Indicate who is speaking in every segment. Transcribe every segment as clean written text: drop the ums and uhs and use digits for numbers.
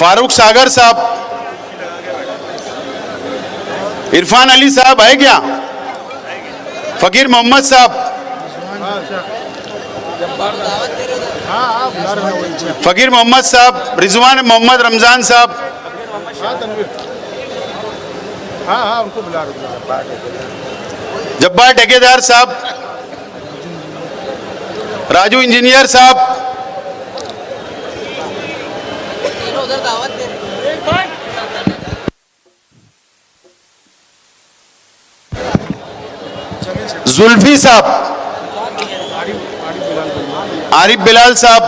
Speaker 1: फारूक सागर साहब, इरफान अली साहब है क्या? फकीर मोहम्मद साहब, फकीर मोहम्मद साहब, रिजवान मोहम्मद रमजान साहब,
Speaker 2: उनको बुला
Speaker 1: जब्बार ठेकेदार साहब, राजू इंजीनियर साहब, जुल्फी साहब, आरिफ बिलाल साहब,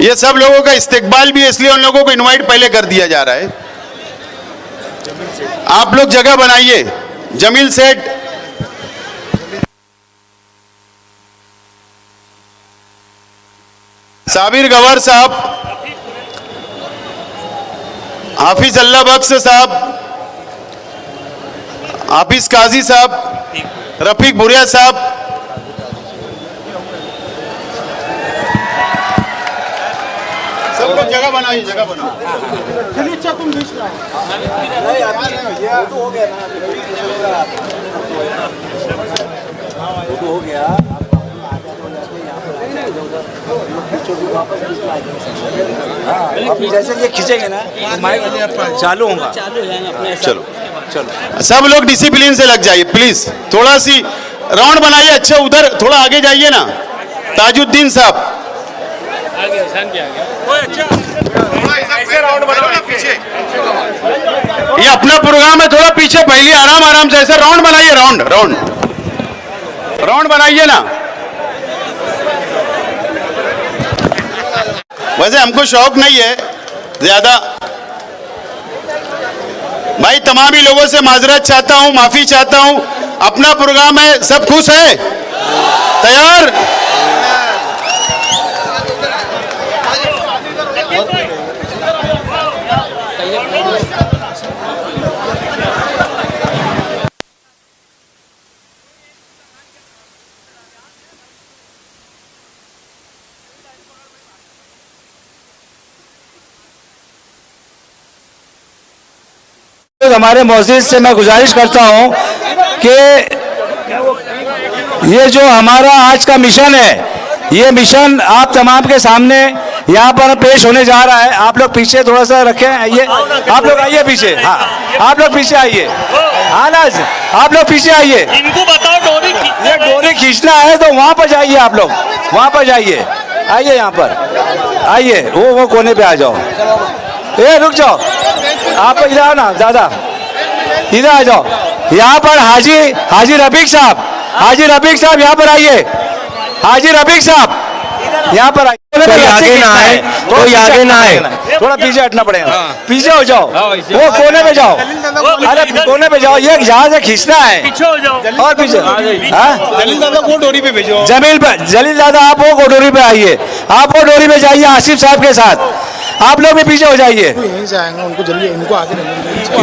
Speaker 1: ये सब लोगों का इस्तेकबाल भी है, इसलिए उन लोगों को इनवाइट पहले कर दिया जा रहा है। आप लोग जगह बनाइए। जमील सेठ, साबिर गवर साहब, हाफिज अल्लाह बख्श साहब, हाफिज काजी साहब, रफीक भुरिया साहब, सब लोग जगह बनाइए, जगह बनाओ।
Speaker 2: तुम बीच में हो गया। जैसे ये खींचेंगे ना माइक चालू होगा।
Speaker 1: चलो चलो, सब लोग डिसिप्लिन से लग जाइए प्लीज। थोड़ा सी राउंड बनाइए। अच्छा, उधर थोड़ा आगे जाइए ना। ताजुद्दीन साहब, ये अपना प्रोग्राम है, थोड़ा पीछे पहले आराम आराम से ऐसे राउंड बनाइए। राउंड राउंड राउंड बनाइए ना। वैसे हमको शौक नहीं है ज्यादा भाई, तमाम ही लोगों से माजरत चाहता हूं, माफी चाहता हूं। अपना प्रोग्राम है, सब खुश है, तैयार?
Speaker 2: हमारे मौजूद से मैं गुजारिश करता हूं कि ये जो हमारा आज का मिशन है, ये मिशन आप तमाम के सामने यहाँ पर पेश होने जा रहा है। आप लोग पीछे थोड़ा सा रखें, आइए, आप लोग आइए पीछे। हाँ, आप लोग पीछे आइए। हाँ नाज, आप लोग पीछे आइए।
Speaker 3: इनको बताओ डोरी
Speaker 2: ये डोरी खींचना है तो वहाँ पर जाइए, आप लोग वहाँ पर जाइए। आइए यहाँ पर आइए, वो कोने पे आ जाओ। ए रुक जाओ, आप इधर आओ ना दादा, इधर आ जाओ। यहाँ पर हाजी रफीक साहब, हाजी रफीक साहब यहाँ पर आइए। हाजी रफीक साहब यहाँ पर आइए। कोई आगे ना आए, कोई आगे ना आए, थोड़ा पीछे हटना पड़ेगा। पीछे हो जाओ, वो कोने पे जाओ। अरे कोने पे जाओ, ये यहाँ से खींचना है।
Speaker 3: पीछे हो जाओ
Speaker 2: और पीछे।
Speaker 3: जलील दादा को डोरी पे भेजो।
Speaker 2: जलील दादा आप वो डोरी पे आइए, आप वो डोरी पे जाइए आसिफ साहब के साथ। आप लोग भी पीछे हो जाइए।
Speaker 4: यहीं से आएंगे, उनको जल्दी, इनको आगे नहीं।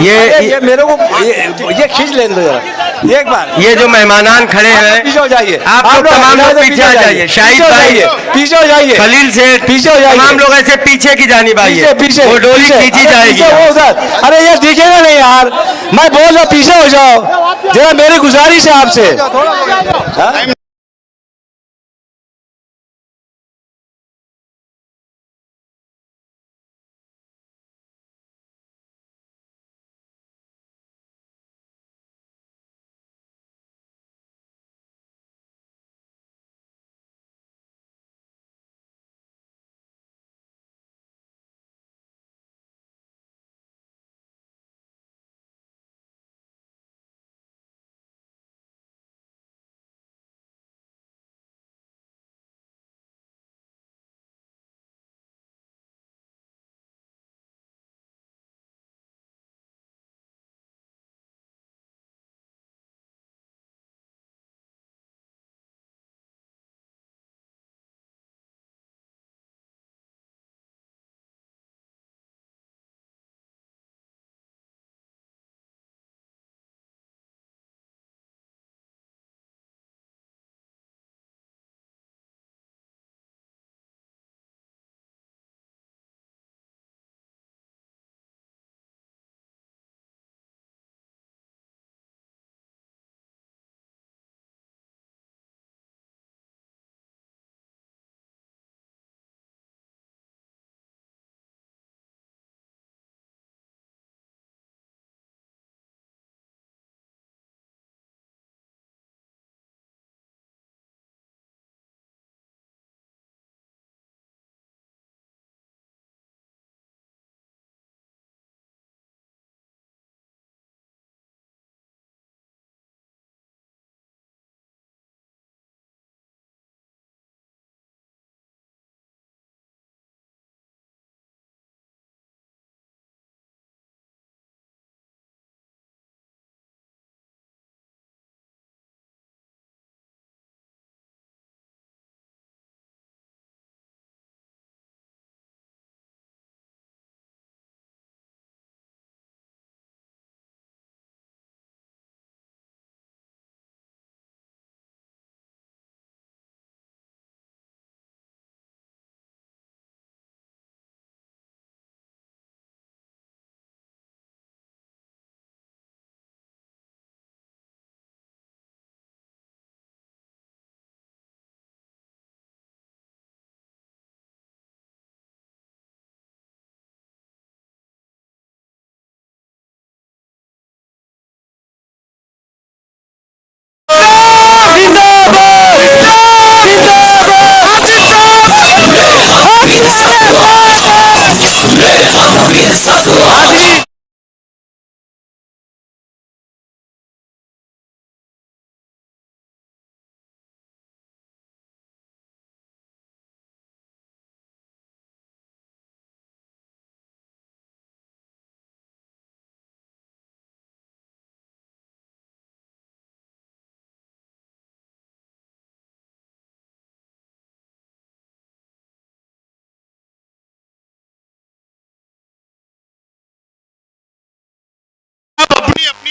Speaker 2: ये मेरे को ये खींच लेने दो जरा एक बार।
Speaker 5: ये जो मेहमानान खड़े हैं,
Speaker 2: पीछे हो जाइए।
Speaker 5: आप लोग तमाम लोग पीछे आ जाइए। शाहिद भाई
Speaker 2: पीछे हो जाइए।
Speaker 5: खलील से
Speaker 2: पीछे हो जाइए।
Speaker 5: तमाम लोग ऐसे पीछे की जानिब आइए।
Speaker 2: पीछे
Speaker 5: वो डोरी खींची जाएगी।
Speaker 2: वो उधर, अरे ये दिखेगा नहीं यार, मैं बोल रहा पीछे हो जाओ जरा, मेरी गुजारिश है आपसे।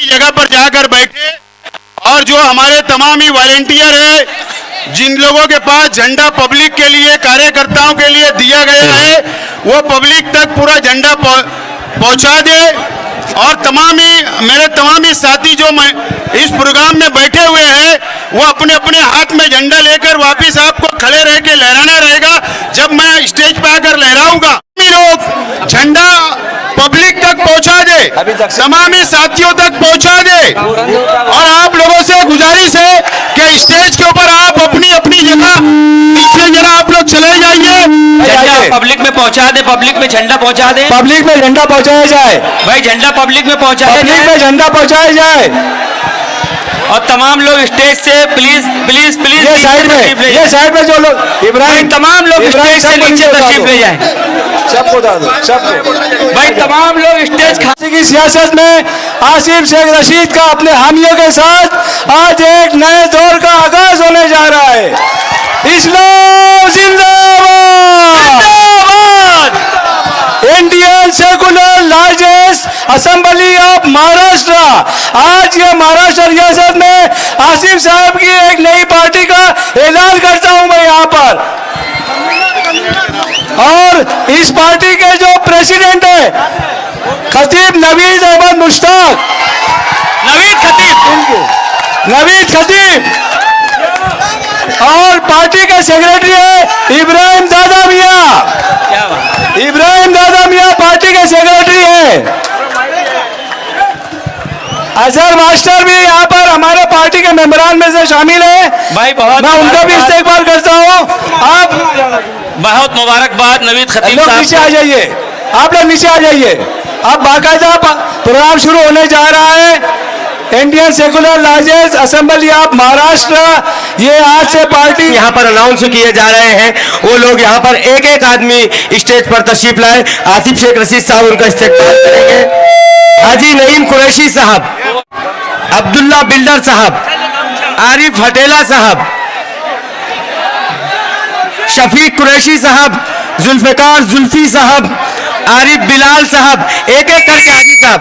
Speaker 1: जगह पर जाकर बैठे और जो हमारे तमाम ही वॉलेंटियर है जिन लोगों के पास झंडा पब्लिक के लिए कार्यकर्ताओं के लिए दिया गया है वो पब्लिक तक पूरा झंडा पहुंचा दे और मेरे तमाम ही साथी जो इस प्रोग्राम में बैठे हुए हैं वो अपने अपने हाथ में झंडा लेकर वापिस आपको खड़े रह के लहराना रहेगा जब मैं स्टेज पे आकर लहराऊंगा। लोग झंडा पब्लिक तक पहुंचा दे, तमाम साथियों तक पहुंचा दे और आप लोगों से गुजारिश है कि स्टेज के ऊपर आप अपनी अपनी जगह पीछे जरा आप लोग चले जाइए।
Speaker 6: झंडा पब्लिक में पहुंचा दे, पब्लिक में झंडा पहुंचा दे,
Speaker 2: पब्लिक में झंडा पहुंचाया जाए
Speaker 6: भाई झंडा पब्लिक में पहुंचाया
Speaker 2: पब्लिक
Speaker 6: जाए
Speaker 2: में झंडा पहुंचाया जाए
Speaker 6: और तमाम लोग स्टेज से प्लीज प्लीज प्लीज
Speaker 2: ये साइड में जो लोग इब्राहिम
Speaker 6: तमाम लोग स्टेज से नीचे तशरीफ ले जाए,
Speaker 2: सबको बता दो सबको
Speaker 6: भाई तमाम लोग स्टेज
Speaker 2: की सियासत में आसिफ शेख रशीद का अपने हामियों के साथ आज एक नए दौर का आगाज होने जा रहा है। इस्लाम जिंदाबाद, Indian secular largest assembly of Maharashtra. आज ये महाराष्ट्र रियासत में आसिफ साहब की एक नई पार्टी का ऐलान करता हूं मैं यहाँ पर। और इस पार्टी के जो प्रेसिडेंट है खतीब नवीद अहमद मुश्ताक, नवीद खतीब और पार्टी के सेक्रेटरी है इब्राहिम दादा मियां, इब्राहिम दादा मियां पार्टी के सेक्रेटरी है। अजहर मास्टर भी यहाँ पर हमारे पार्टी के मेंबरान में से शामिल है
Speaker 6: भाई, बहुत
Speaker 2: मैं उनका भी इस्तेकबाल करता हूँ। आप
Speaker 6: बहुत मुबारकबाद नवीद खतीब
Speaker 2: लोग नीचे आ जाइए, आप लोग नीचे आ जाइए। अब बाकायदा प्रोग्राम शुरू होने जा रहा है। Indian secular largest assembly of Maharashtra, ये आज से पार्टी
Speaker 5: यहाँ पर अनाउंस किए जा रहे हैं। वो लोग यहाँ पर एक एक आदमी स्टेज पर तशरीफ लाए। आसिफ शेख रशीद साहब उनका इस्तेकबाल करेंगे। हाजी नईम कुरैशी साहब, अब्दुल्ला बिल्डर साहब, आरिफ हटेला साहब, शफीक कुरैशी साहब, जुल्फिकार जुल्फी साहब, आरिफ बिलाल साहब, एक एक करके हाजी साहब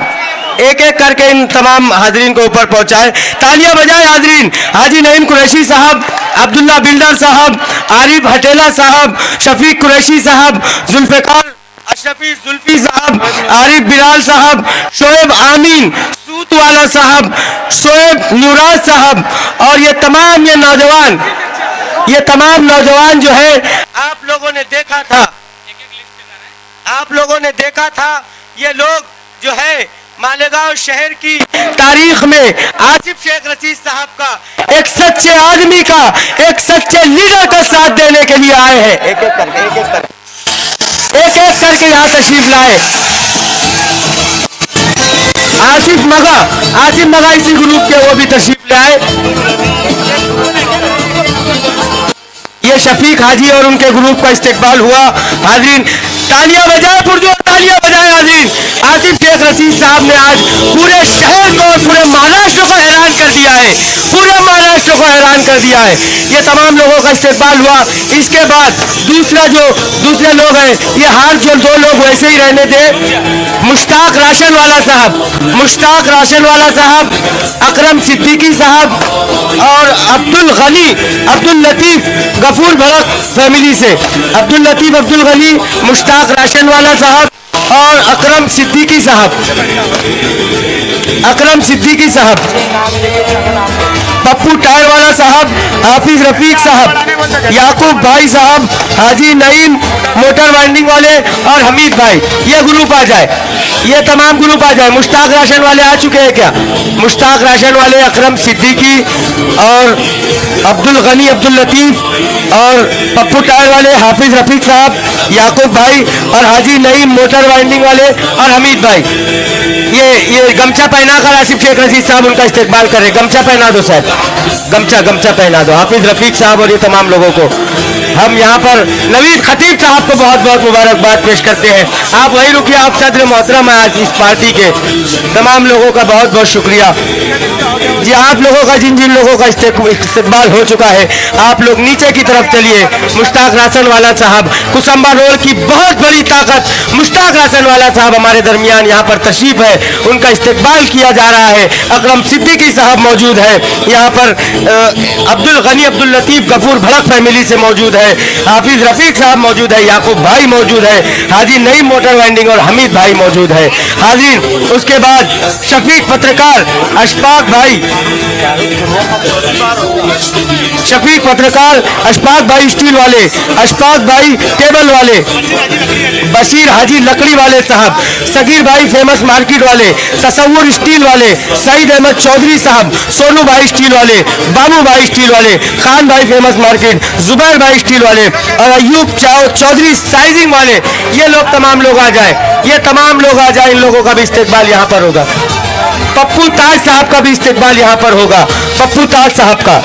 Speaker 5: एक एक करके इन तमाम हाजरीन को ऊपर पहुंचाए। तालियां बजाए हाजरीन। हाजी नईम कुरैशी साहब, अब्दुल्ला बिल्डर साहब, आरिफ हटेला साहब, शफीक कुरैशी साहब, जुल्फिकार अशरफी जुल्फी साहब, आरिफ बिलाल साहब, शोएब आमीन सूतवाला साहब, शोएब नुराज साहब और ये तमाम नौजवान जो है आप लोगों ने देखा था ये लोग जो है मालेगांव शहर की तारीख में आसिफ शेख रशीद साहब का एक सच्चे आदमी का, एक सच्चे लीडर का साथ देने के लिए आए हैं। एक एक करके यहाँ तशरीफ लाए। आसिफ मगा इसी ग्रुप के वो भी तशरीफ लाए। ये शफीक हाजी और उनके ग्रुप का इस्तेकबाल हुआ। हाजरीन तालियां बजाए, पुरजोर तालियां बजाए हाजरीन। आसिफ शेख रशीद साहब ने आज पूरे शहर को और पूरे महाराष्ट्र को हैरान कर दिया है, पूरे महाराष्ट्र को हैरान कर दिया है। ये तमाम लोगों का इस्तेकबाल हुआ। इसके बाद दूसरे लोग हैं, ये हार जो दो लोग वैसे ही रहने दे। मुश्ताक राशन वाला साहब, अकरम सिद्दीकी साहब और अब्दुल लतीफ गफूर भरत फैमिली से अब्दुल लतीफ अब्दुल गनी, मुश्ताक राशन वाला साहब और अकरम सिद्दीकी साहब, पप्पू टायर वाला साहब, हाफिज रफीक साहब, याकूब भाई साहब, हाजी नईम मोटर वाइंडिंग वाले और हमीद भाई। ये ग्रुप आ जाए, ये तमाम ग्रुप आ जाए। मुश्ताक राशन वाले आ चुके हैं क्या? मुश्ताक राशन वाले अकरम सिद्दीकी और अब्दुल गनी अब्दुल लतीफ और पप्पू टायर वाले हाफिज रफीक साहब, याकूब भाई और हाजी नईम मोटर वाइंडिंग वाले और हमीद भाई। ये गमछा पहनाकर आसिफ शेख रशीद साहब उनका इस्तेकबाल करें। गमछा पहना दो साहब, गमछा पहना दो हाफिज रफीक साहब और ये तमाम लोगों को। हम यहाँ पर नवीद खतीब साहब को बहुत बहुत मुबारकबाद पेश करते हैं। आप वही रुकिए, आप सदर मोहतरम हैं आज इस पार्टी के। तमाम लोगों का बहुत बहुत शुक्रिया जी। आप लोगों का जिन लोगों का इस्तेकबाल हो चुका है, आप लोग नीचे की तरफ चलिए। मुश्ताक रासनवाला साहब, कुसम्बा रोड की बहुत बड़ी ताकत मुश्ताक रासनवाला साहब हमारे दरमियान यहाँ पर तशरीफ है, उनका इस्तेकबाल किया जा रहा है। अकरम सिद्दीकी साहब मौजूद है यहाँ पर, अब्दुल गनी अब्दुल लतीफ गफूर भड़क फैमिली से मौजूद है, हाफिज रफीक साहब मौजूद है, याकूब भाई मौजूद है, हाजी नईम मोटर वेंडिंग और हमीद भाई मौजूद है हाजिर। उसके बाद शफीक पत्रकार, अशफाक भाई, शफीक पत्रकार, अशफाक भाई स्टील वाले, अशफाक भाई टेबल वाले, बशीर हाजी लकड़ी वाले साहब, सगीर भाई फेमस मार्केट वाले, तसव्वुर स्टील वाले, सईद अहमद चौधरी साहब, सोनू भाई स्टील वाले, बाबू भाई स्टील वाले, खान भाई फेमस मार्केट, जुबैर भाई स्टील वाले और अयूब चौधरी साइजिंग वाले, ये लोग तमाम लोग आ जाए, ये तमाम लोग आ जाए। इन लोगों का भी इस्तेकबाल यहाँ पर होगा। पप्पू ताज साहब का भी इस्तेकबाल यहाँ पर होगा, पप्पू ताज साहब का।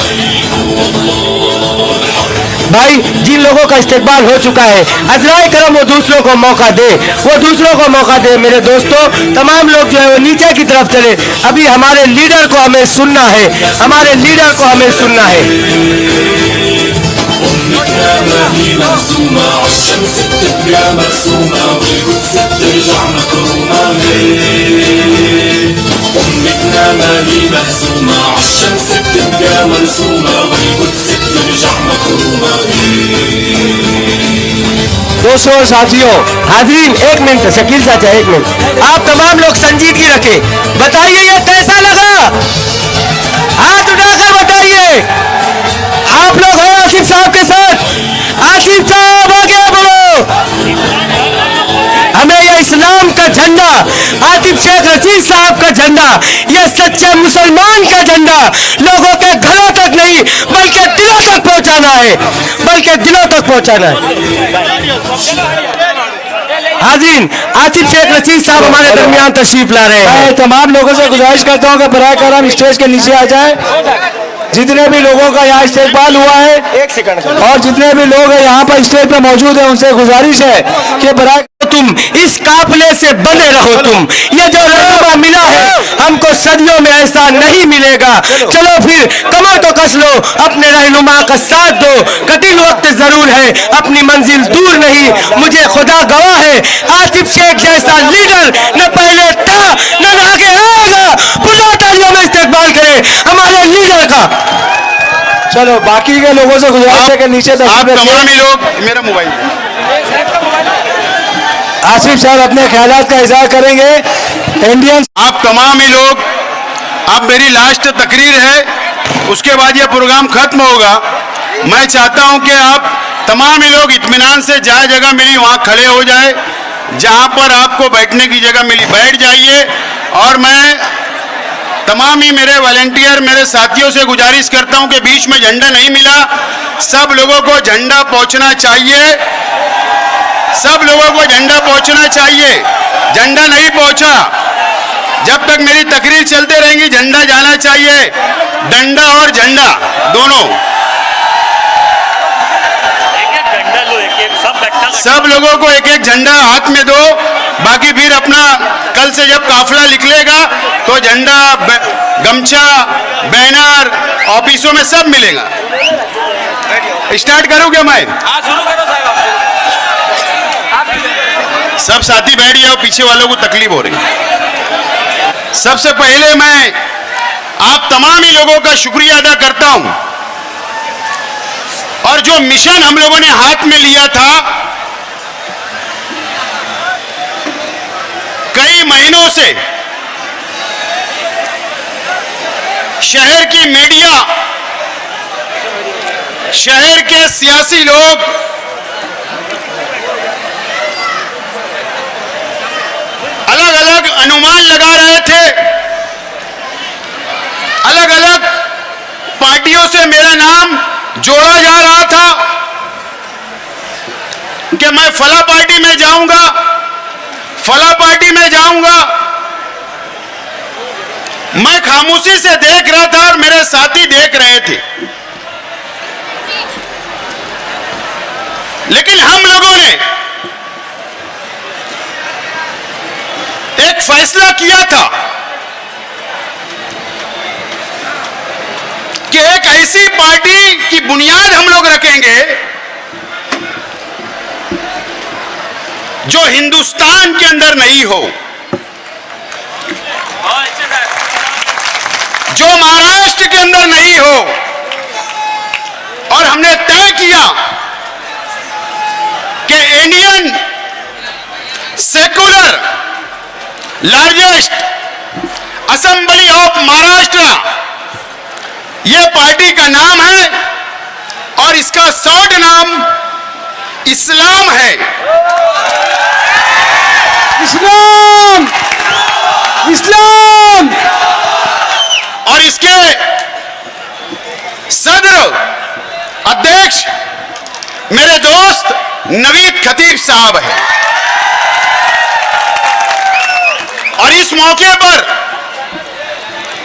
Speaker 5: भाई जिन लोगों का इस्तेकबाल हो चुका है, अजराए करम वो दूसरों को मौका दे, वो दूसरों को मौका दे। मेरे दोस्तों, तमाम लोग जो है वो नीचे की तरफ चले। अभी हमारे लीडर को हमें सुनना है, हमारे लीडर को हमें सुनना है। दोस्तों और साथियों, हाजिरीन एक मिनट, शकील चाचा एक मिनट, आप तमाम लोग संजीदगी रखें। बताइए ये कैसा लगा, हाथ उठाकर बताइए। आप लोग हैं आसिफ साहब के साथ? आसिफ साहब आगे बोलो। हमें ये इस्लाम का झंडा, आतिफ शेख रशीद साहब का झंडा, ये सच्चे मुसलमान का झंडा लोगों के घरों तक नहीं बल्कि दिलों तक पहुंचाना है, बल्कि दिलों तक पहुंचाना है। हाजिर, आतिफ शेख रशीद साहब हमारे दरमियान तशरीफ ला रहे हैं।
Speaker 2: मैं तमाम लोगों से गुजारिश करता हूं कि बराए करम स्टेज के नीचे आ जाए। जितने भी लोगों का यहाँ इस्तेकबाल हुआ है,
Speaker 5: एक सेकंड,
Speaker 2: और जितने भी लोग हैं यहाँ पर स्टेज पर मौजूद हैं, उनसे गुजारिश है कि बराए
Speaker 5: तुम इस काफिले से बने रहो। तुम ये जो रहनुमा मिला है हमको सदियों में ऐसा नहीं मिलेगा। चलो फिर कमर तो कस लो, अपने रहनुमा का साथ दो। कठिन वक्त जरूर है, अपनी मंजिल दूर नहीं, मुझे खुदा गवाह है। आतिफ शेख जैसा लीडर न पहले था न आगे आएगा। बुला तालियों में इस्तेकबाल करें हमारे लीडर का।
Speaker 2: चलो बाकी के लोगों से गुजारिश है कि नीचे
Speaker 1: आप तमाम ही लोग, मेरा मोबाइल,
Speaker 2: आसिफ साहब अपने ख्यालात का इजहार करेंगे। इंडियन,
Speaker 1: आप तमाम ही लोग, अब मेरी लास्ट तकरीर है, उसके बाद ये प्रोग्राम खत्म होगा। मैं चाहता हूं कि आप तमाम ही लोग इत्मीनान से, जहाँ जगह मिली वहाँ खड़े हो जाए, जहाँ पर आपको बैठने की जगह मिली बैठ जाइए। और मैं तमाम ही मेरे वॉलंटियर, मेरे साथियों से गुजारिश करता हूं कि बीच में झंडा नहीं मिला, सब लोगों को झंडा पहुंचना चाहिए, सब लोगों को झंडा पहुंचना चाहिए। झंडा नहीं पहुंचा, जब तक मेरी तकरीर चलते रहेंगी झंडा जाना चाहिए। डंडा और झंडा दोनों, सब लोगों को एक एक झंडा हाथ में दो। बाकी फिर अपना कल से जब काफिला निकलेगा तो झंडा, गमछा, बैनर ऑफिसों में सब मिलेगा। स्टार्ट करूं क्या मैं? सब साथी बैठ जाओ, पीछे वालों को तकलीफ हो रही। सबसे पहले मैं आप तमाम ही लोगों का शुक्रिया अदा करता हूं। और जो मिशन हम लोगों ने हाथ में लिया था, कई महीनों से शहर की मीडिया, शहर के सियासी लोग अलग अलग अनुमान लगा रहे थे, अलग अलग पार्टियों से मेरा नाम जोड़ा जा रहा था कि मैं फला पार्टी में जाऊंगा, फला पार्टी में जाऊंगा। मैं खामोशी से देख रहा था और मेरे साथी देख रहे थे। लेकिन हम लोगों ने एक फैसला किया था कि एक ऐसी पार्टी की बुनियाद हम लोग रखेंगे जो हिंदुस्तान के अंदर नहीं हो, जो महाराष्ट्र के अंदर नहीं हो। और हमने तय किया कि Indian secular largest assembly of Maharashtra यह पार्टी का नाम है और इसका शॉर्ट नाम इस्लाम है।
Speaker 5: इस्लाम इस्लाम।
Speaker 1: और इसके सदर अध्यक्ष मेरे दोस्त नवीद खतीब साहब हैं। और इस मौके पर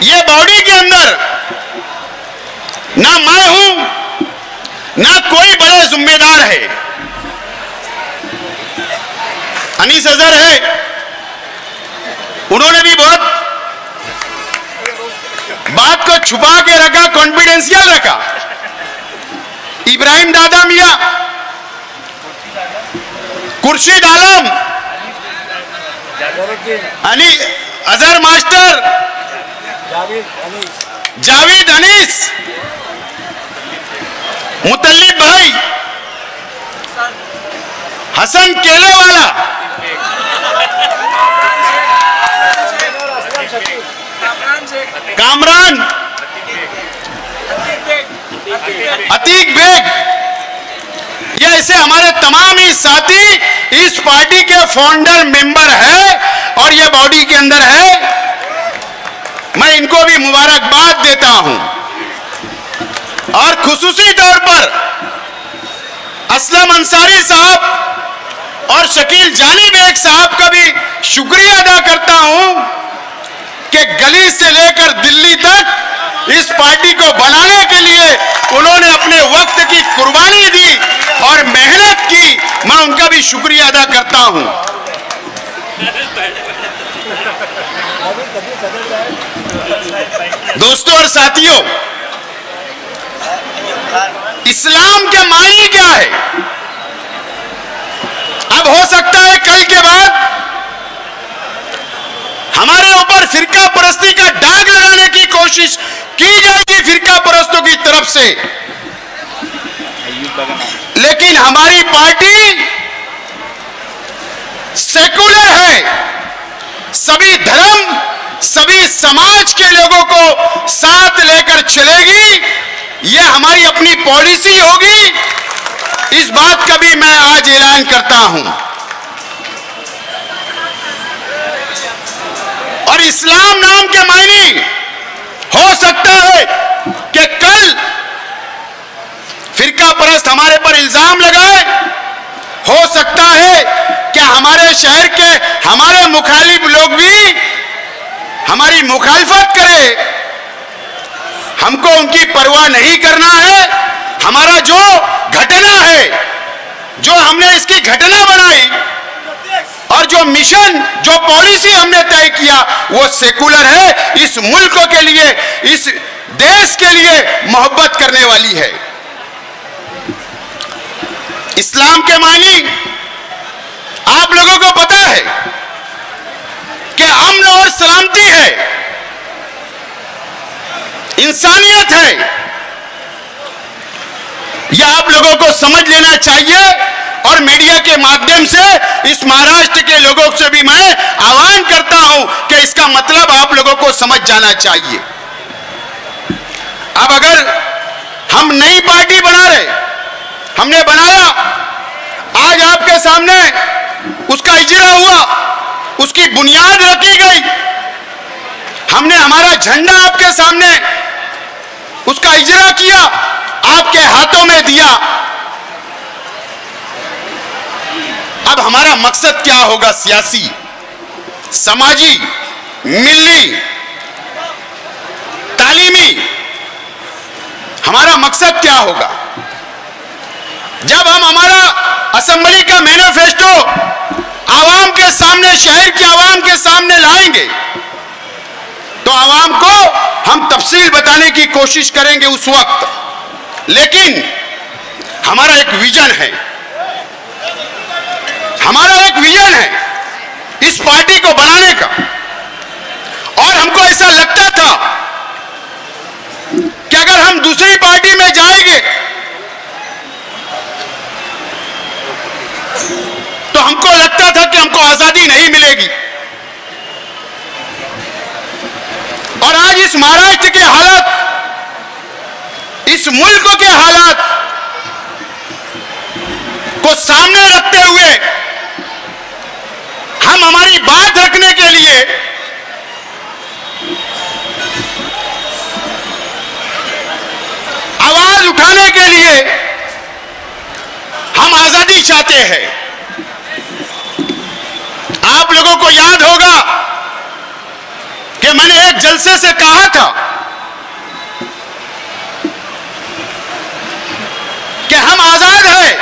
Speaker 1: यह बॉडी के अंदर ना मैं हूं ना कोई बड़े जिम्मेदार है। अनीस अजहर है, उन्होंने भी बहुत बात को छुपा के रखा, कॉन्फिडेंशियल रखा। इब्राहिम दादा मियां, खुर्शीद आलम, अली अजहर मास्टर, जावेद अनीस, मुतल्लिब भाई, हसन केलेवाला, कामरान, अतीक बेग, ये ऐसे हमारे तमाम ही साथी इस पार्टी के फाउंडर मेंबर है और ये बॉडी के अंदर है। मैं इनको भी मुबारकबाद देता हूं और खुसूसी तौर पर असलम अंसारी साहब और शकील जानी बेग साहब का भी शुक्रिया अदा करता हूं कि गली से लेकर दिल्ली तक इस पार्टी को बनाने के लिए उन्होंने अपने वक्त की कुर्बानी दी और मेहनत की। मैं उनका भी शुक्रिया अदा करता हूं। दोस्तों और साथियों, इस्लाम के मायने क्या है? अब हो सकता है कल के बाद हमारे ऊपर फिरका परस्ती का दाग लगाने की कोशिश की जाएगी फिरका परस्तों की तरफ से, लेकिन हमारी पार्टी सेकुलर है। सभी धर्म, सभी समाज के लोगों को साथ लेकर चलेगी। यह हमारी अपनी पॉलिसी होगी। इस बात का भी मैं आज ऐलान करता हूं। और इस्लाम नाम के मायने हो सकता है कि कल फिरका परस्त हमारे पर इल्जाम लगाए, हो सकता है कि हमारे शहर के हमारे मुखालिफ लोग भी हमारी मुखालफत करें। हमको उनकी परवाह नहीं करना है। हमारा जो घटना है, जो हमने इसकी घटना बनाई और जो मिशन, जो पॉलिसी हमने तय किया, वो सेकुलर है। इस मुल्क के लिए, इस देश के लिए मोहब्बत करने वाली है। इस्लाम के मायने आप लोगों को पता है कि अमन और सलामती है, इंसानियत है। यह आप लोगों को समझ लेना चाहिए और मीडिया के माध्यम से इस महाराष्ट्र के लोगों से भी मैं आह्वान करता हूं कि इसका मतलब आप लोगों को समझ जाना चाहिए। अब अगर हम नई पार्टी बना रहे, हमने बनाया, आज आपके सामने उसका इजरा हुआ, उसकी बुनियाद रखी गई, हमने हमारा झंडा आपके सामने उसका इजरा किया, आपके हाथों में दिया। अब हमारा मकसद क्या होगा? सियासी, समाजी, मिली, तालीमी, हमारा मकसद क्या होगा? जब हम हमारा असेंबली का मैनिफेस्टो आवाम के सामने, शहर की आवाम के सामने लाएंगे तो आवाम को हम तफसील बताने की कोशिश करेंगे उस वक्त। लेकिन हमारा एक विजन है, हमारा एक विजन है इस पार्टी को बनाने का। और हमको ऐसा लगता था कि अगर हम दूसरी पार्टी में जाएंगे तो हमको लगता था कि हमको आजादी नहीं मिलेगी। और आज इस महाराष्ट्र के हालात, इस मुल्क के हालात को सामने रखते हुए हम हमारी बात रखने के लिए आवाज उठाने के लिए हम आजादी चाहते हैं। आप लोगों को याद होगा कि मैंने एक जलसे से कहा था कि हम आजाद हैं,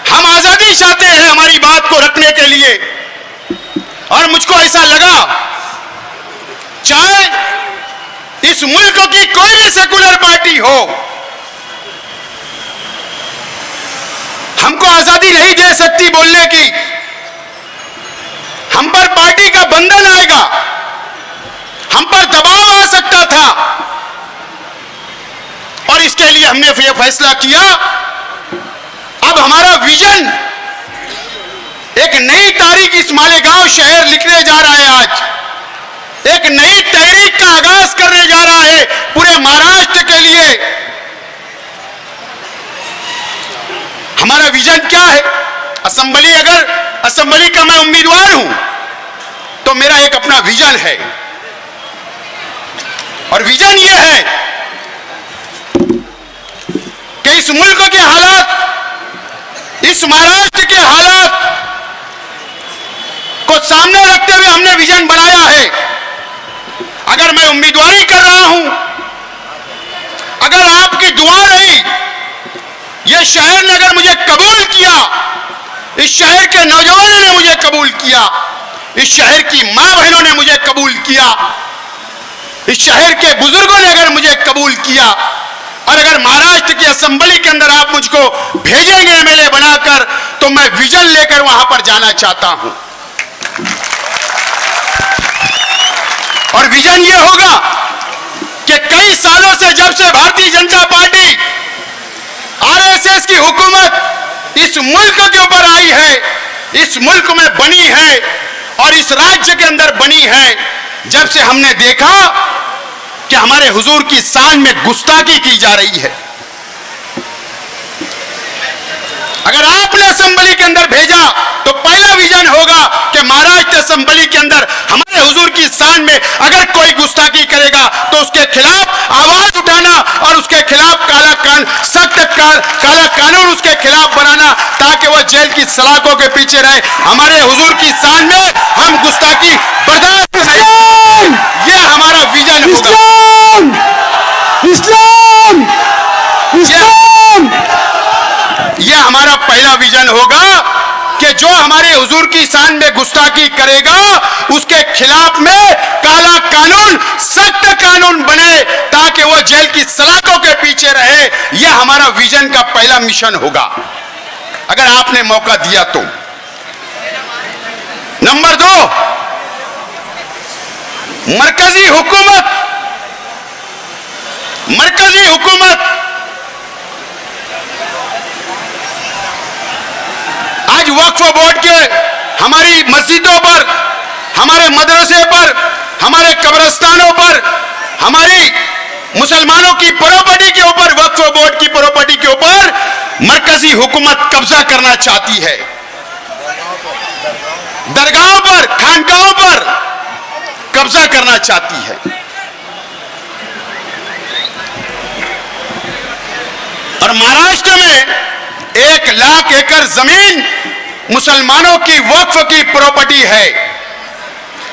Speaker 1: हम आजादी चाहते हैं हमारी बात को रखने के लिए। और मुझको ऐसा लगा चाहे इस मुल्क की कोई भी सेकुलर पार्टी हो, हमको आजादी नहीं दे सकती बोलने की। हम पर पार्टी का बंधन आएगा, हम पर दबाव आ सकता था। और इसके लिए हमने यह फैसला किया, अब हमारा विजन एक नई तारीख इस मालेगांव शहर लिखने जा रहा है। आज एक नई तहरीक का आगाज करने जा रहा है पूरे महाराष्ट्र के लिए। हमारा विजन क्या है? असेंबली, अगर असेंबली का मैं उम्मीदवार हूं तो मेरा एक अपना विजन है। और विजन यह है कि इस मुल्क के हालात, इस महाराष्ट्र के हालात को सामने रखते हुए हमने विजन बनाया है। अगर मैं उम्मीदवारी कर रहा हूं, अगर आपकी दुआ रही, यह शहर ने अगर मुझे कबूल किया, इस शहर के नौजवानों ने मुझे कबूल किया, इस शहर की मां बहनों ने मुझे कबूल किया, इस शहर के बुजुर्गों ने अगर मुझे कबूल किया, और अगर महाराष्ट्र की असेंबली के अंदर आप मुझको भेजेंगे एमएलए बनाकर, तो मैं विजन लेकर वहां पर जाना चाहता हूं। और विजन यह होगा कि कई सालों से, जब से भारतीय जनता पार्टी, आरएसएस की हुकूमत इस मुल्क के ऊपर आई है, इस मुल्क में बनी है और इस राज्य के अंदर बनी है, जब से हमने देखा कि हमारे हुजूर की शान में गुस्ताखी की जा रही है। अगर आपने असेंबली के अंदर भेजा तो पहला विजन होगा कि महाराष्ट्र असेंबली के अंदर हमारे हुजूर की शान में अगर कोई गुस्ताखी करेगा तो उसके खिलाफ आवाज उठाना और उसके खिलाफ सख्त काला कानून उसके खिलाफ बनाना, ताकि वह जेल की सलाखों के पीछे रहे। हमारे हुजूर की शान में हम गुस्ताखी बर्दाश्त नहीं, यह हमारा विजन होगा।
Speaker 5: इस्लाम, इस्लाम,
Speaker 1: यह हमारा पहला विजन होगा कि जो हमारे हुजूर की शान में गुस्ताखी करेगा उसके खिलाफ में काला कानून, सख्त कानून बने, ताकि वो जेल की सलाखों के पीछे रहे। यह हमारा विजन का पहला मिशन होगा, अगर आपने मौका दिया तो। नंबर 2, मरकजी हुकूमत, मरकजी हुकूमत आज वक्फ बोर्ड के हमारी मस्जिदों पर, हमारे मदरसे पर, हमारे कब्रिस्तानों पर, हमारी मुसलमानों की प्रॉपर्टी के ऊपर, वक्फ बोर्ड की प्रॉपर्टी के ऊपर मरकजी हुकूमत कब्जा करना चाहती है। दरगाहों पर, खानकाहों पर कब्जा करना चाहती है। और महाराष्ट्र में 1 लाख एकड़ जमीन मुसलमानों की वक्फ की प्रॉपर्टी है।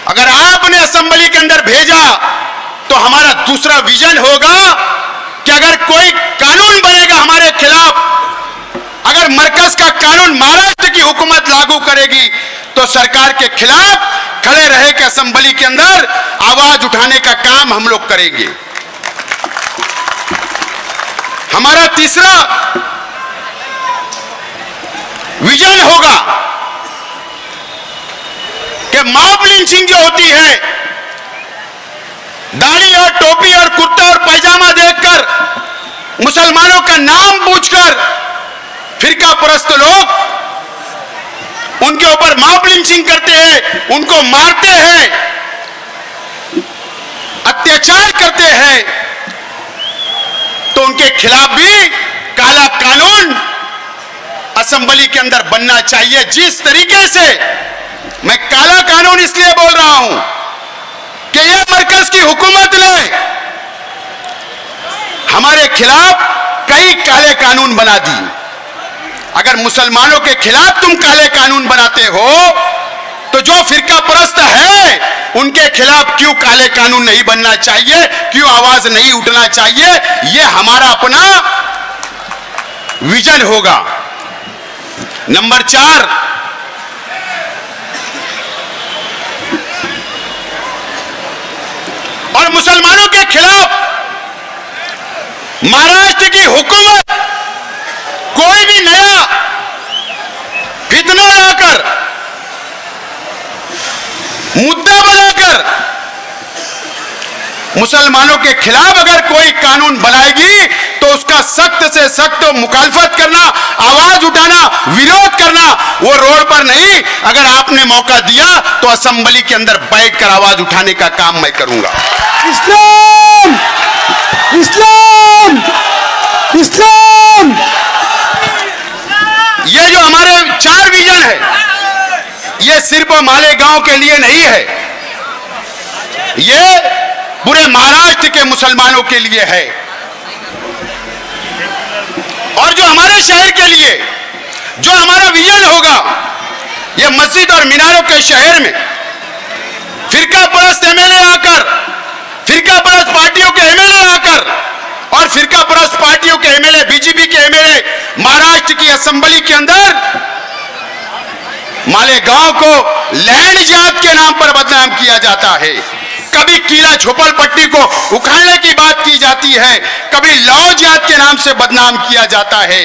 Speaker 1: अगर आपने असेंबली के अंदर भेजा तो हमारा दूसरा विजन होगा कि अगर कोई कानून बनेगा हमारे खिलाफ, अगर मरकज का कानून महाराष्ट्र की हुकूमत लागू करेगी तो सरकार के खिलाफ खड़े रहे के असेंबली के अंदर आवाज उठाने का काम हम लोग करेंगे। हमारा तीसरा विजन होगा कि मॉब लिंचिंग जो होती है, दाढ़ी और टोपी और कुर्ता और पैजामा देखकर मुसलमानों का नाम पूछकर फिरका परस्त लोग उनके ऊपर मॉब लिंचिंग करते हैं, उनको मारते हैं, अत्याचार करते हैं, तो उनके खिलाफ भी काला कानून असेंबली के अंदर बनना चाहिए। जिस तरीके से मैं काला कानून इसलिए बोल रहा हूं कि यह मरकज की हुकूमत ने हमारे खिलाफ कई काले कानून बना दी। अगर मुसलमानों के खिलाफ तुम काले कानून बनाते हो तो जो फिरका परस्त है उनके खिलाफ क्यों काले कानून नहीं बनना चाहिए, क्यों आवाज नहीं उठना चाहिए? यह हमारा अपना विजन होगा। नंबर 4, और मुसलमानों के खिलाफ महाराष्ट्र की हुकूमत कोई भी नया फितना लाकर, मुद्दा बनाकर मुसलमानों के खिलाफ अगर कोई कानून बनाएगी तो उसका सख्त से सख्त मुखालफत करना, आवाज उठाना, विरोध करना, वो रोड पर नहीं, अगर आपने मौका दिया तो असेंबली के अंदर बैठकर आवाज उठाने का काम मैं करूंगा।
Speaker 5: इस्लाम इस्लाम इस्लाम।
Speaker 1: ये जो हमारे 4 विजन है, ये सिर्फ मालेगांव के लिए नहीं है, ये पूरे महाराष्ट्र के मुसलमानों के लिए है। और जो हमारे शहर के लिए जो हमारा विजन होगा, ये मस्जिद और मीनारों के शहर में फिरका परस्त एमएलए आकर, फिरका परस्त पार्टियों के एमएलए आकर और फिरका परस्त पार्टियों के एमएलए, बीजेपी के एमएलए महाराष्ट्र की असेंबली के अंदर मालेगांव को लैंड जात के नाम पर बदनाम किया जाता है। कभी किला झोपड़पट्टी को उखाड़ने की बात की जाती है, कभी लाओ जात के नाम से बदनाम किया जाता है।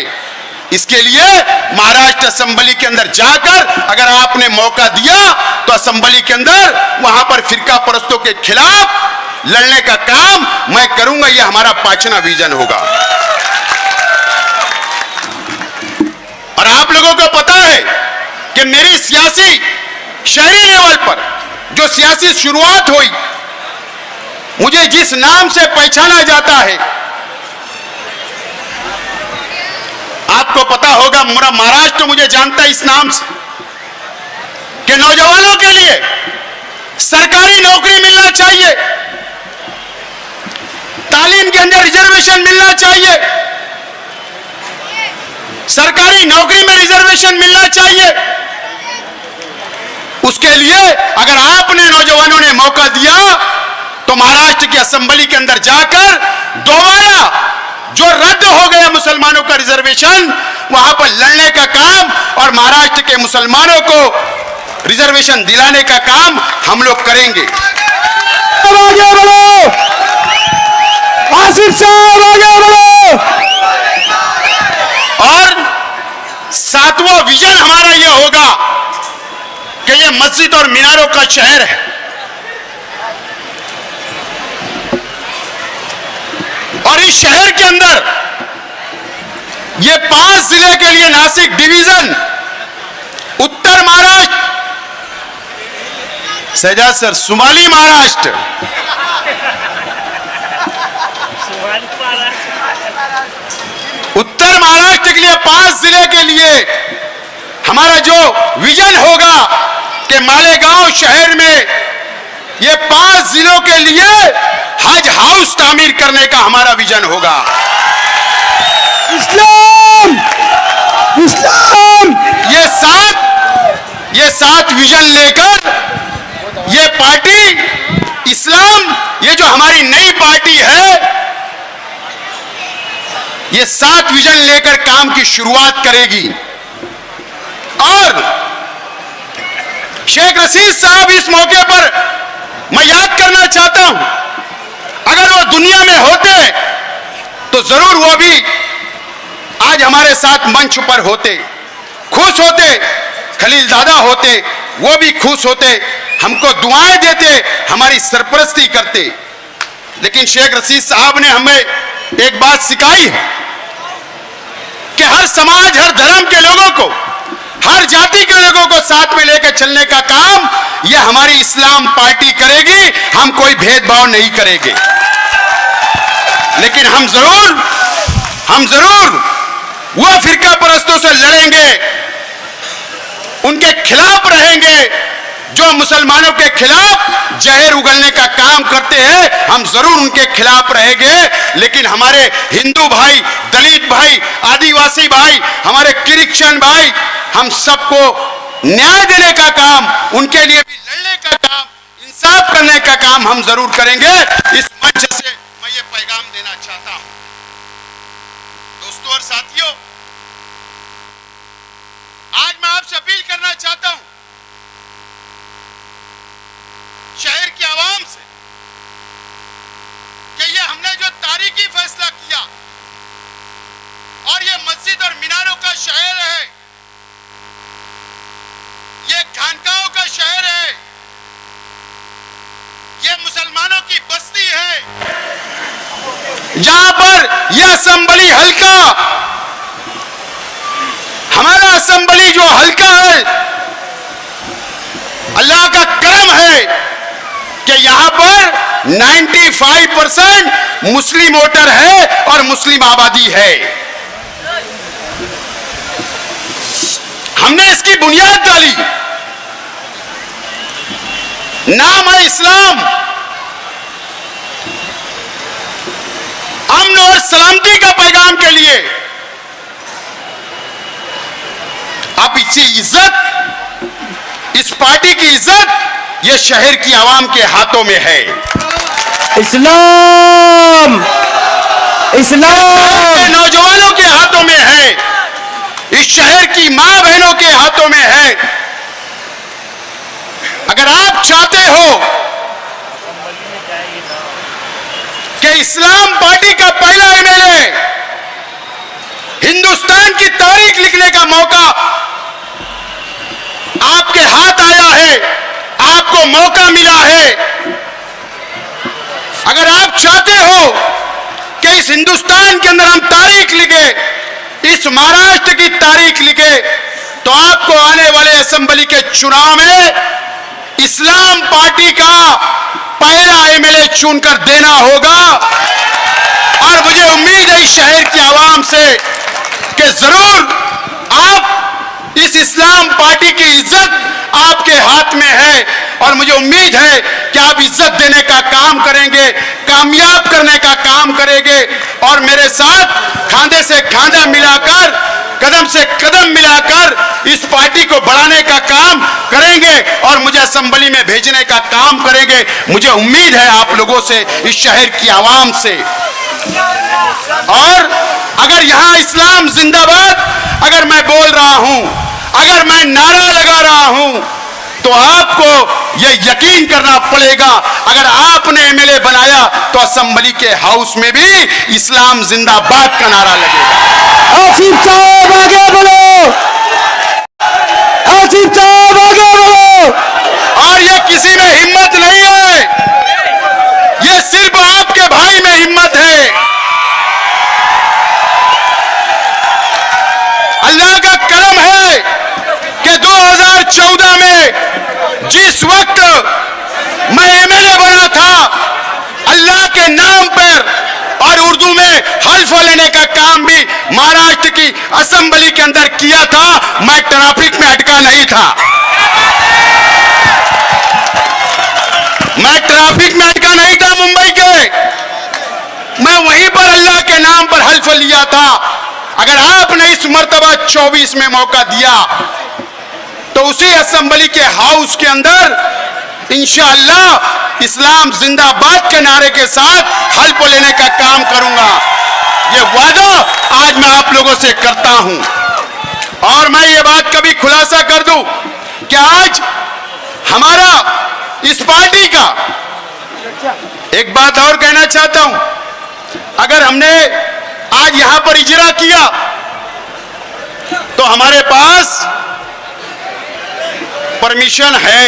Speaker 1: इसके लिए महाराष्ट्र असेंबली के अंदर जाकर अगर आपने मौका दिया तो असेंबली के अंदर वहां पर फिरका परस्तों के खिलाफ लड़ने का काम मैं करूंगा। यह हमारा 5वां विजन होगा। और आप लोगों को पता है कि मेरी सियासी शहरी लेवल पर जो सियासी शुरुआत हुई, मुझे जिस नाम से पहचाना जाता है, आपको पता होगा, पूरा महाराष्ट्र मुझे जानता है इस नाम से कि नौजवानों के लिए सरकारी नौकरी मिलना चाहिए, तालीम के अंदर रिजर्वेशन मिलना चाहिए, सरकारी नौकरी में रिजर्वेशन मिलना चाहिए। उसके लिए अगर आपने नौजवानों ने मौका दिया तो महाराष्ट्र की असेंबली के अंदर जाकर दोबारा जो रद्द हो गया मुसलमानों का रिजर्वेशन, वहां पर लड़ने का काम और महाराष्ट्र के मुसलमानों को रिजर्वेशन दिलाने का काम हम लोग करेंगे।
Speaker 5: आगे बढ़ो, आसिफ साहब आगे बढ़ो।
Speaker 1: और 7वां विजन हमारा यह होगा कि यह मस्जिद और मीनारों का शहर है। और इस शहर के अंदर ये 5 जिले के लिए नासिक डिवीजन, उत्तर महाराष्ट्र, सजाद सर, शुमाली महाराष्ट्र, उत्तर महाराष्ट्र के लिए 5 जिले के लिए हमारा जो विजन होगा कि मालेगांव शहर में ये 5 जिलों के लिए हज हाउस तामीर करने का हमारा विजन होगा।
Speaker 5: इस्लाम इस्लाम।
Speaker 1: ये 7 विजन लेकर ये पार्टी इस्लाम, ये जो हमारी नई पार्टी है, ये 7 विजन लेकर काम की शुरुआत करेगी। और शेख रशीद साहब, इस मौके पर मैं याद करना चाहता हूं, अगर वो दुनिया में होते तो जरूर वो भी आज हमारे साथ मंच पर होते, खुश होते। खलील दादा होते, वो भी खुश होते, हमको दुआएं देते, हमारी सरपरस्ती करते। लेकिन शेख रशीद साहब ने हमें एक बात सिखाई है कि हर समाज, हर धर्म के लोगों को, हर जाति के लोगों को साथ में लेकर चलने का काम यह हमारी इस्लाम पार्टी करेगी। हम कोई भेदभाव नहीं करेंगे, लेकिन हम जरूर वो फिरका परस्तों से लड़ेंगे, उनके खिलाफ रहेंगे जो मुसलमानों के खिलाफ जहर उगलने का काम करते हैं। हम जरूर उनके खिलाफ रहेंगे, लेकिन हमारे हिंदू भाई, दलित भाई, आदिवासी भाई, हमारे क्रिश्चियन भाई, हम सबको न्याय देने का काम, उनके लिए भी लड़ने का काम, इंसाफ करने का काम हम जरूर करेंगे। इस मंच से मैं ये पैगाम देना चाहता हूं। दोस्तों और साथियों, आज मैं आपसे अपील करना चाहता हूं शहर की आवाम से कि ये हमने जो तारीखी फैसला किया और ये मस्जिद और मीनारों का शहर है, ये खानकाहों का शहर है, ये मुसलमानों की बस्ती है, जहां पर यह असेंबली हल्का, हमारा असेंबली जो हल्का है, अल्लाह का करम है कि यहां पर 95% मुस्लिम वोटर है और मुस्लिम आबादी है। हमने इसकी बुनियाद डाली, नाम है इस्लाम, अमन और सलामती का पैगाम के लिए। अब इसी इज्जत, इस पार्टी की इज्जत, ये शहर की आवाम के हाथों में है।
Speaker 5: इस्लाम, इस्लाम
Speaker 1: के नौजवानों के हाथों में है, इस शहर की मां बहनों के हाथों में है। अगर आप चाहते हो कि इस्लाम पार्टी का पहला एमएलए हिंदुस्तान की तारीख लिखने का मौका आपके हाथ आया है, आपको मौका मिला है, अगर आप चाहते हो कि इस हिंदुस्तान के अंदर हम तारीख लिखे, इस महाराष्ट्र की तारीख लिखे, तो आपको आने वाले असेंबली के चुनाव में इस्लाम पार्टी का पहला एमएलए चुनकर देना होगा। और मुझे उम्मीद है इस शहर की आवाम से कि जरूर आप इस इस्लाम पार्टी की इज्जत आपके हाथ में है, और मुझे उम्मीद है कि आप इज्जत देने का काम करेंगे, कामयाब करने का काम करेंगे, और मेरे साथ खांधे से खांधा मिलाकर, कदम से कदम मिलाकर इस पार्टी को बढ़ाने का काम करेंगे और मुझे असेंबली में भेजने का काम करेंगे। मुझे उम्मीद है आप लोगों से, इस शहर की आवाम से। और अगर यहां इस्लाम जिंदाबाद अगर मैं बोल रहा हूं, अगर मैं नारा लगा रहा हूं, तो आपको यह यकीन करना पड़ेगा, अगर आपने एमएलए बनाया तो असेंबली के हाउस में भी इस्लाम जिंदाबाद का नारा लगेगा।
Speaker 5: आसिफ साहब आगे बढ़ो, आसिफ साहब आगे बढ़ो।
Speaker 1: और यह किसी में हिम्मत नहीं है, यह सिर्फ आपके भाई में हिम्मत है। अल्लाह का करम है कि 2014 में जिस वक्त मैं एमएलए बना था, अल्लाह के नाम पर और उर्दू में हल्फ लेने का काम भी महाराष्ट्र की असेंबली के अंदर किया था। मैं ट्रैफिक में अटका नहीं था, मैं ट्रैफिक में अटका नहीं था मुंबई के, मैं वहीं पर अल्लाह के नाम पर हल्फ लिया था। अगर आपने इस मर्तबा 24 में मौका दिया तो उसी असेंबली के हाउस के अंदर इंशाअल्लाह इस्लाम जिंदाबाद के नारे के साथ हल्फ लेने का काम करूंगा। ये वादा आज मैं आप लोगों से करता हूं। और मैं ये बात कभी खुलासा कर दूं कि आज हमारा इस पार्टी का, एक बात और कहना चाहता हूं, अगर हमने आज यहां पर इजरा किया तो हमारे पास परमिशन है,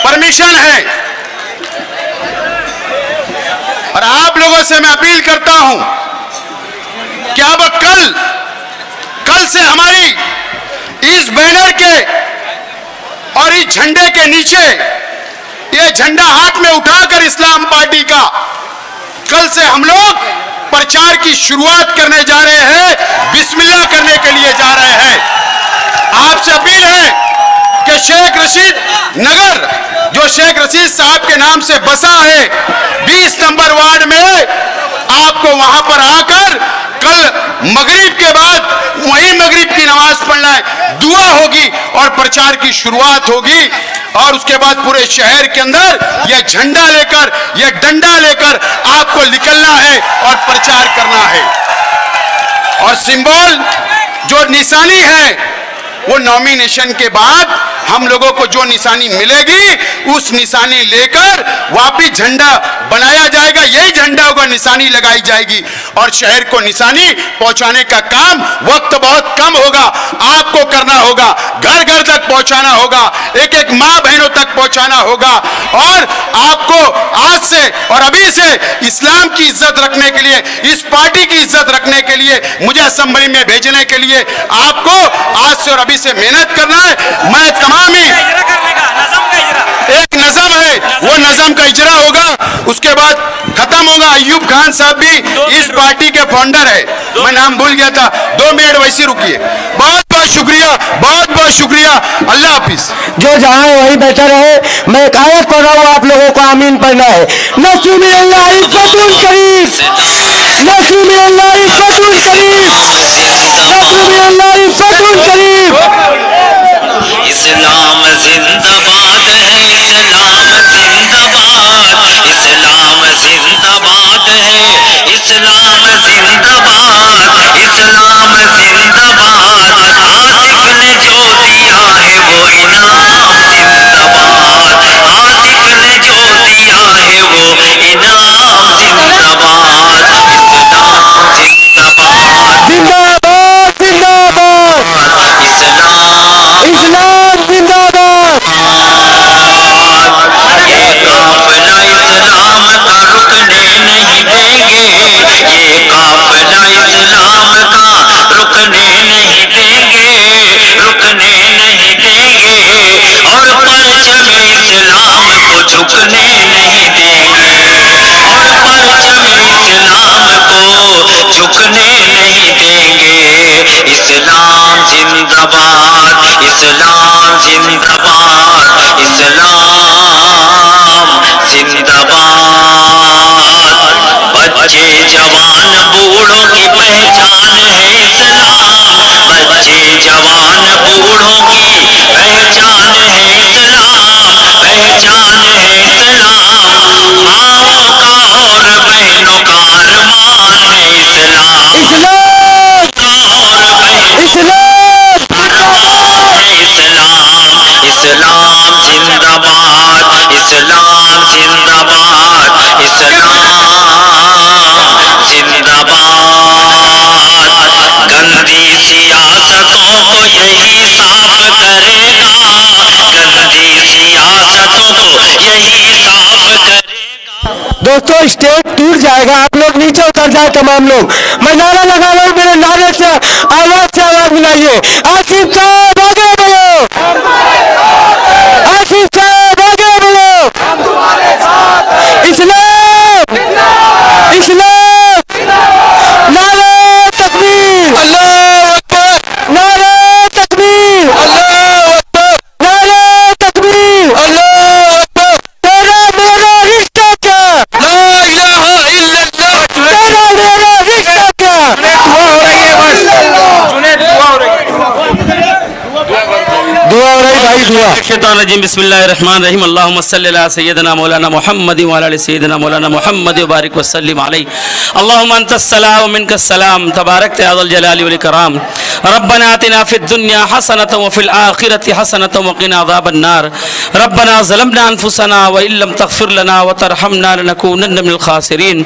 Speaker 1: परमिशन है। और आप लोगों से मैं अपील करता हूं कि अब कल से हमारी इस बैनर के और इस झंडे के नीचे, ये झंडा हाथ में उठाकर इस्लाम पार्टी का, कल से हम लोग प्रचार की शुरुआत करने जा रहे हैं, बिस्मिल्लाह करने के लिए जा रहे हैं। आपसे अपील है कि शेख रशीद नगर, जो शेख रशीद साहब के नाम से बसा है 20 नंबर वार्ड में, आपको वहां पर आकर कल मगरिब के बाद वही मगरिब की नमाज पढ़ना है, दुआ होगी और प्रचार की शुरुआत होगी। और उसके बाद पूरे शहर के अंदर यह झंडा लेकर, यह डंडा लेकर आपको निकलना है और प्रचार करना है। और सिंबल जो निशानी है, वो नॉमिनेशन के बाद हम लोगों को जो निशानी मिलेगी, उस निशानी लेकर वापिस झंडा बनाया जाएगा, यही झंडा होगा, निशानी लगाई जाएगी और शहर को निशानी पहुंचाने का काम वक्त बहुत कम होगा, आपको करना होगा, घर घर तक पहुंचाना होगा, एक एक माँ बहनों तक पहुंचाना होगा। और आपको आज से और अभी से इस्लाम की इज्जत रखने के लिए, इस पार्टी की इज्जत रखने के लिए, मुझे असेंबली में भेजने के लिए आपको आज से और अभी से मेहनत करना है। मैं तमाम ही एक नज़म है, वो नज़म का इजरा होगा, उसके बाद खत्म होगा। अयूब खान साहब भी इस पार्टी के फाउंडर है, मैं नाम भूल गया था, 2 मिनट वैसे रुकिए। बहुत बहुत शुक्रिया, बहुत बहुत शुक्रिया, अल्लाह हाफिज।
Speaker 5: जो जहां है वहीं बैठा रहे। मैं एक आयत पढ़ रहा हूँ, आप लोगों को आमीन पढ़ना है। नसीमिल्लाह इफ़्फ़तुल करीम, नसीमिल्लाह इफ़्फ़तुल करीम, नसीमिल्लाह इफ़्फ़तुल करीम।
Speaker 7: इस्लाम जिंदाबाद है, इस्लाम जिंदाबाद, इस्लाम जिंदाबाद है, इस्लाम जिंदाबाद, इस्लाम जिंदाबाद। आसिफ ने जो दिया है वो इनाम जिंदाबाद, आसिफ ने जो दिया है वो इनाम जिंदाबाद, इस्लाम जिंदाबाद,
Speaker 5: जिंदाबाद जिंदाबाद, इस्लाम जिंदाबाद।
Speaker 7: ये काफिला इस्लाम का रुकने नहीं देंगे, ये काफिला इस्लाम का रुकने नहीं देंगे, रुकने नहीं देंगे। और परचम इस्लाम को झुकने नहीं देंगे, और परचम इस्लाम को झुकने नहीं देंगे। इस्लाम जिंदाबाद, इस्लाम जिंदाबाद, इस्लाम जिंदाबाद। बच्चे जवान बूढ़ों की पहचान है इस्लाम, बच्चे जवान बूढ़ों की पहचान है इस्लाम, पहचान है इस्लाम। माओ का और बहनों का अरमान है इस्लाम,
Speaker 5: इस्लाम
Speaker 7: और बहनों
Speaker 5: इस्लाम
Speaker 7: इस्लाम, इस्लाम जिंदाबाद, इस्लाम जिंदाबाद, इस्लाम जिंदाबाद। गंदी सियासतों को यही साफ करेगा, गंदी सियासतों को यही साफ करेगा।
Speaker 5: दोस्तों, स्टेज टूट जाएगा, आप लोग नीचे उतर जाए तमाम लोग। मैं नारा लगा रहा हूँ, मेरे नारे से आवाज मिलाइए। आसिफ साहब आगे बढ़ो, आसिफ साहब आगे बढ़ो। इस्लाम, इस्लाम, नारे तकबीर, अल्लाहू अकबर, नारे तकबीर, अल्लाहू अकबर, नारे तकबीर, अल्लाहू अकबर। तेरा मेरा रिश्ता क्या, ला इलाहा इल्लल्लाह, तेरा मेरा रिश्ता क्या।
Speaker 6: दुआ हो रही है, बस जुनेद दुआ हो रही है।
Speaker 5: शुक्रिया।
Speaker 6: शैतानिर्रजीम बिस्मिल्लाहिर्रहमानिर्रहीम अल्लाहुम्मा सल्लि अला सय्यिदिना मौलाना मुहम्मद व अला आलि सय्यिदिना मौलाना मुहम्मद व बारिक व सल्लिम अलैहि अल्लाहुम्मा अंतस सलाम व मिनकस सलाम तबारकत या ज़ल जलाली वल इकराम रब्बना आतिना फिद दुन्या हसनतन व फिल आखिरति हसनतन व क़िना अज़ाबन नार रब्बना ज़लमना अनफुसना व इल्लम तग़फिर लना व तरहमना लनकूनन्न मिनल खासिरीन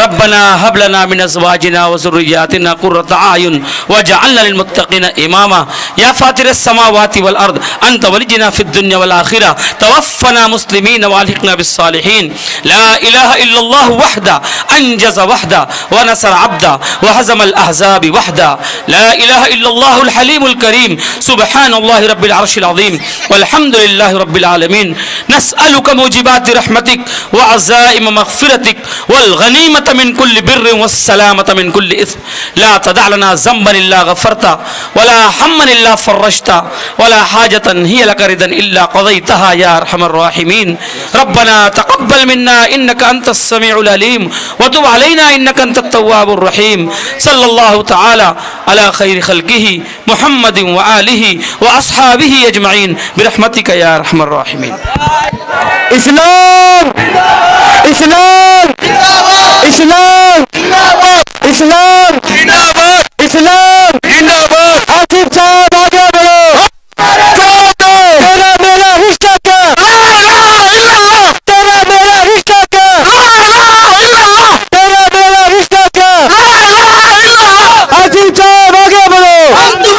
Speaker 6: रब्बना हब लना मिन अज़वाजिना व ज़ुर्रिय्यातिना क़ुर्रता अयुन वजअलना लिल मुत्तक़ीना इमामा या फातिरस समावाति वल अर्द अंत वलिजना फिद दुन्या वल आखिरा तवफ़्फ़ना मुस्लिमीन व अलहिक़ना बिस सालिहीन ला इलाहा इल्लल्लाह वहदा अंजज़ वहदा व नसर अब्दा व हज़मल अहज़ाब वहदा ला इलाहा इल्लल्लाहुल हलीमुल करीम सुब्हानल्लाहि रब्बिल अर्शिल अज़ीम वल्हम्दुलिल्लाहि रब्बिल आलमीन नस्अलुका मुजिबाति रहमतिक व अज़ाइम मग़फ़िरतिक वल गनीमत मिन कुल्लि बिर्रिन वस सलामत मिन कुल्लि इस्म ला तदअ लना ज़ंबन इल्ला गफ़रता वला हम्मन इल्ला फ़र्रजता वला हाजतन हिय लक रिदन इल्ला क़ज़यतहा या अरहमर राहिमीन रब्बना तक़ब्बल मिन्ना इन्नका अंतस समीउल अलीम व तुब अलैना इन्नका अंतत तव्वाबुर रहीम सल्लल्लाहु तआला अला खैरि खल्क़िही मुहम्मदिन व आलिही व अस्हाबिही अजमईन बिरहमतिका या अरहमर राहिमीन।
Speaker 5: इस्लाम इस्लाम